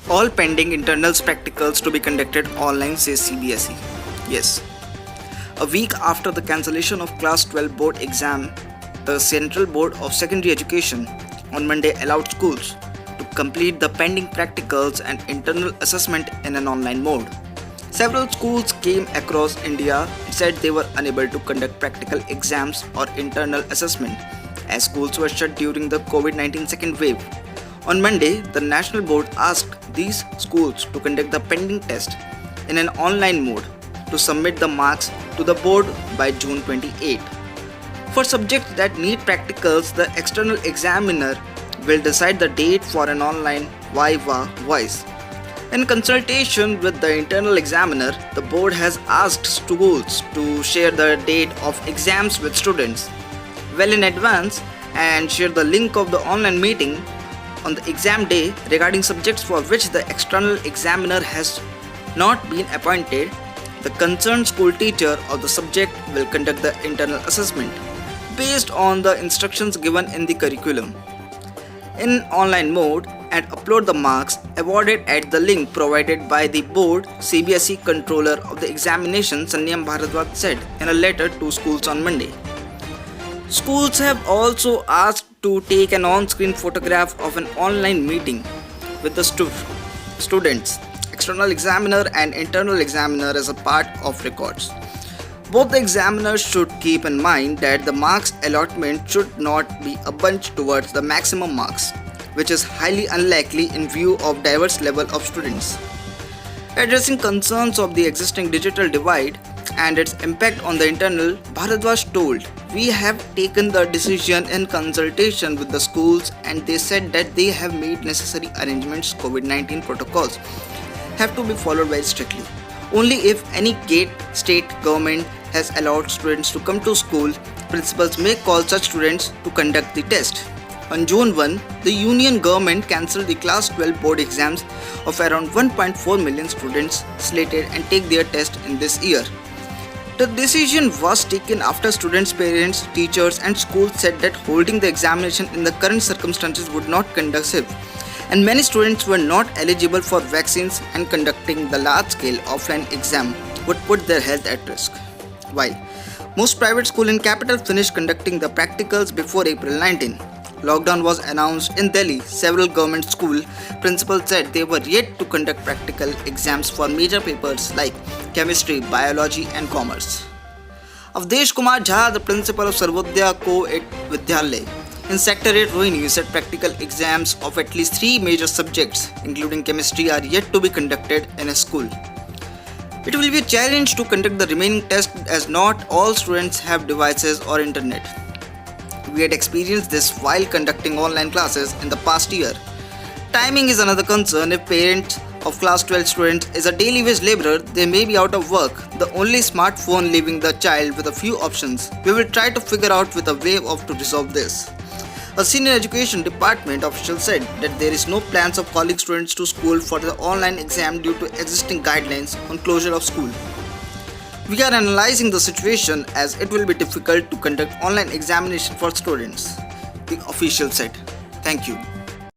All pending internals practicals to be conducted online, says CBSE. Yes. A week after the cancellation of Class 12 board exam, the Central Board of Secondary Education on Monday allowed schools to complete the pending practicals and internal assessment in an online mode. Several schools came across India said they were unable to conduct practical exams or internal assessment as schools were shut during the COVID-19 second wave. On Monday, the National Board asked these schools to conduct the pending test in an online mode to submit the marks to the board by June 28. For subjects that need practicals, the external examiner will decide the date for an online Viva Voice. In consultation with the internal examiner, the board has asked schools to share the date of exams with students well in advance and share the link of the online meeting on the exam day regarding subjects for which the external examiner has not been appointed. The concerned school teacher of the subject will conduct the internal assessment based on the instructions given in the curriculum in online mode and upload the marks awarded at the link provided by the board. CBSE controller of the examination Sanyam Bharadwaj said in a letter to schools on Monday. Schools have also asked to take an on-screen photograph of an online meeting with the students, external examiner and internal examiner as a part of records. Both the examiners should keep in mind that the marks allotment should not be a bunch towards the maximum marks, which is highly unlikely in view of diverse level of students. Addressing concerns of the existing digital divide and its impact on the internal, Bharadwaj told, "We have taken the decision in consultation with the schools and they said that they have made necessary arrangements. COVID-19 protocols have to be followed very strictly. Only if any state government has allowed students to come to school, principals may call such students to conduct the test." On June 1, the Union government cancelled the Class 12 board exams of around 1.4 million students slated and take their test in this year. The decision was taken after students, parents, teachers and schools said that holding the examination in the current circumstances would not be conducive and many students were not eligible for vaccines and conducting the large-scale offline exam would put their health at risk. While most private schools in capital finished conducting the practicals before April 19, lockdown was announced in Delhi. Several government school principals said they were yet to conduct practical exams for major papers like chemistry, biology and commerce. Avdesh Kumar Jha, the principal of Sarvodaya Co-Ed Vidyalaya in Sector 8 Rohini, said practical exams of at least 3 major subjects including chemistry are yet to be conducted in a school. It will be a challenge to conduct the remaining tests as not all students have devices or internet. We had experienced this while conducting online classes in the past year. Timing is another concern. If parents of class 12 students is a daily wage laborer, they may be out of work. The only smartphone leaving the child with a few options. We will try to figure out with a way of to resolve this. A senior education department official said that there is no plans of calling students to school for the online exam due to existing guidelines on closure of school. We are analyzing the situation as it will be difficult to conduct online examination for students, the official said. Thank you.